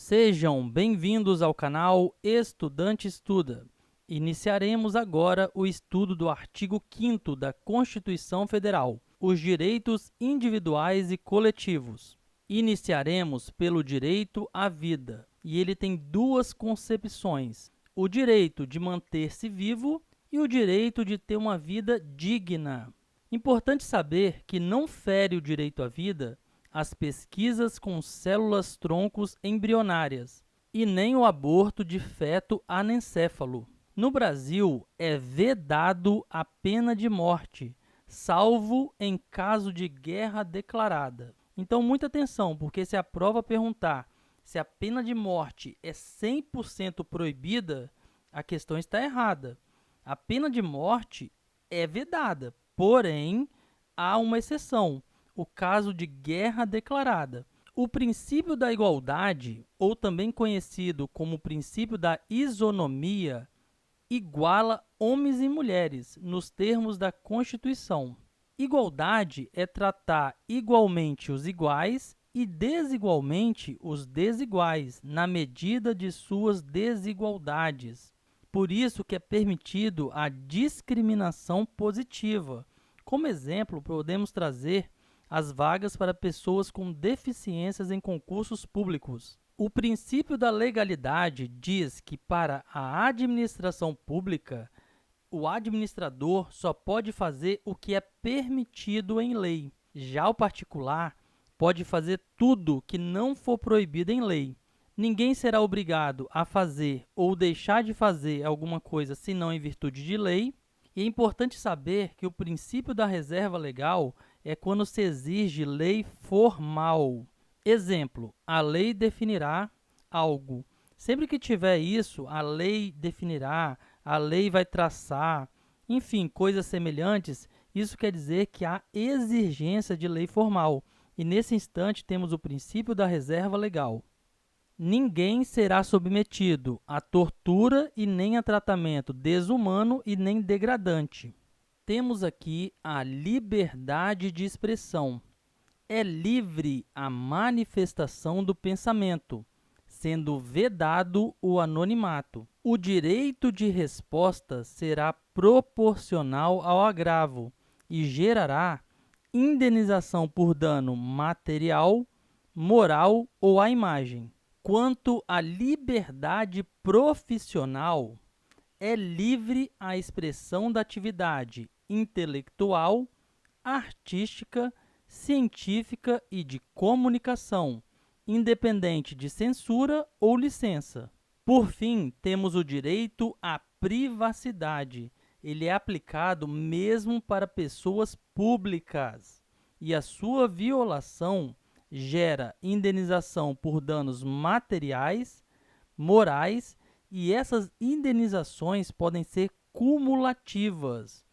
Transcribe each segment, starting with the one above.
Sejam bem-vindos ao canal Estudante Estuda. Iniciaremos agora o estudo do artigo 5º da Constituição Federal, os direitos individuais e coletivos. Iniciaremos pelo direito à vida, e ele tem duas concepções: o direito de manter-se vivo e o direito de ter uma vida digna. Importante saber que não fere o direito à vida as pesquisas com células-troncos embrionárias e nem o aborto de feto anencéfalo. No Brasil, é vedado a pena de morte, salvo em caso de guerra declarada. Então, muita atenção, porque se a prova perguntar se a pena de morte é 100% proibida, a questão está errada. A pena de morte é vedada, porém, há uma exceção: o caso de guerra declarada. O princípio da igualdade, ou também conhecido como princípio da isonomia, iguala homens e mulheres nos termos da Constituição. Igualdade é tratar igualmente os iguais e desigualmente os desiguais, na medida de suas desigualdades. Por isso que é permitido a discriminação positiva. Como exemplo, podemos trazer as vagas para pessoas com deficiências em concursos públicos. O princípio da legalidade diz que, para a administração pública, o administrador só pode fazer o que é permitido em lei. Já o particular pode fazer tudo que não for proibido em lei. Ninguém será obrigado a fazer ou deixar de fazer alguma coisa senão em virtude de lei. E é importante saber que o princípio da reserva legal é quando se exige lei formal. Exemplo, a lei definirá algo. Sempre que tiver isso, a lei definirá, a lei vai traçar, enfim, coisas semelhantes, isso quer dizer que há exigência de lei formal. E nesse instante temos o princípio da reserva legal. Ninguém será submetido a tortura e nem a tratamento desumano e nem degradante. Temos aqui a liberdade de expressão. É livre a manifestação do pensamento, sendo vedado o anonimato. O direito de resposta será proporcional ao agravo e gerará indenização por dano material, moral ou à imagem. Quanto à liberdade profissional, é livre a expressão da atividade intelectual, artística, científica e de comunicação, independente de censura ou licença. Por fim, temos o direito à privacidade. Ele é aplicado mesmo para pessoas públicas, e a sua violação gera indenização por danos materiais, morais, e essas indenizações podem ser cumulativas.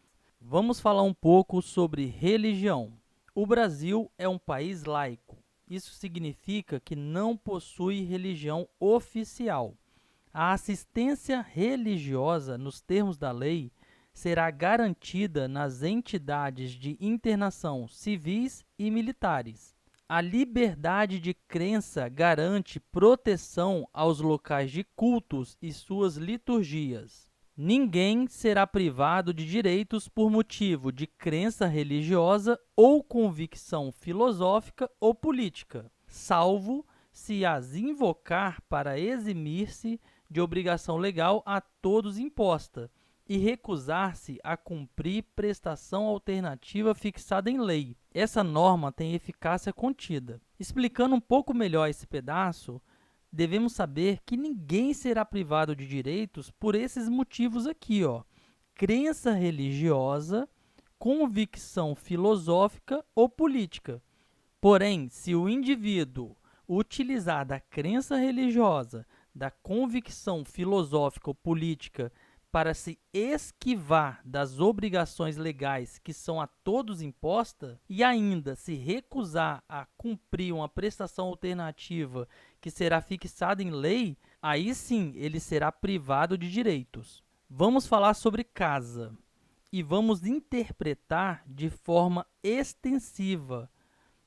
Vamos falar um pouco sobre religião. O Brasil é um país laico. Isso significa que não possui religião oficial. A assistência religiosa, nos termos da lei, será garantida nas entidades de internação civis e militares. A liberdade de crença garante proteção aos locais de cultos e suas liturgias. Ninguém será privado de direitos por motivo de crença religiosa ou convicção filosófica ou política, salvo se as invocar para eximir-se de obrigação legal a todos imposta e recusar-se a cumprir prestação alternativa fixada em lei. Essa norma tem eficácia contida. Explicando um pouco melhor esse pedaço, devemos saber que ninguém será privado de direitos por esses motivos aqui, ó: crença religiosa, convicção filosófica ou política. Porém, se o indivíduo utilizar da crença religiosa, da convicção filosófica ou política para se esquivar das obrigações legais que são a todos impostas e ainda se recusar a cumprir uma prestação alternativa que será fixada em lei, aí sim ele será privado de direitos. Vamos falar sobre casa e vamos interpretar de forma extensiva.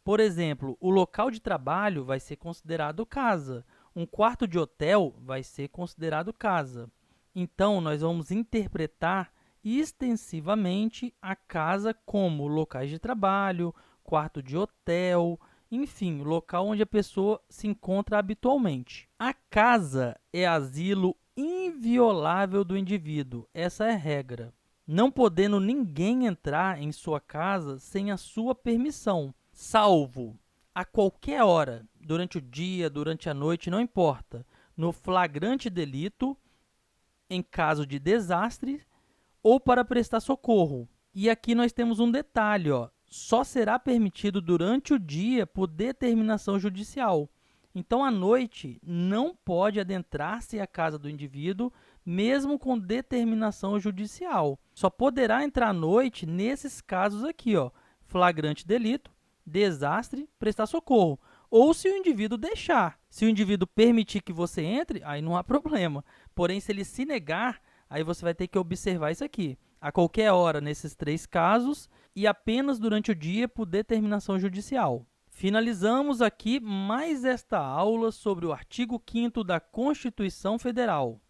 Por exemplo, o local de trabalho vai ser considerado casa, Um quarto de hotel vai ser considerado casa. Então, nós vamos interpretar extensivamente a casa como locais de trabalho, quarto de hotel, enfim, local onde a pessoa se encontra habitualmente. A casa é asilo inviolável do indivíduo, essa é a regra. Não podendo ninguém entrar em sua casa sem a sua permissão, salvo a qualquer hora, durante o dia, durante a noite, não importa, no flagrante delito, em caso de desastre ou para prestar socorro. E aqui nós temos um detalhe, ó, só será permitido durante o dia por determinação judicial. Então, à noite, não pode adentrar-se à casa do indivíduo, mesmo com determinação judicial. Só poderá entrar à noite nesses casos aqui, ó, flagrante delito, desastre, prestar socorro. Ou se o indivíduo deixar. Se o indivíduo permitir que você entre, aí não há problema. Porém, se ele se negar, aí você vai ter que observar isso aqui. A qualquer hora nesses 3 casos e apenas durante o dia por determinação judicial. Finalizamos aqui mais esta aula sobre o artigo 5º da Constituição Federal.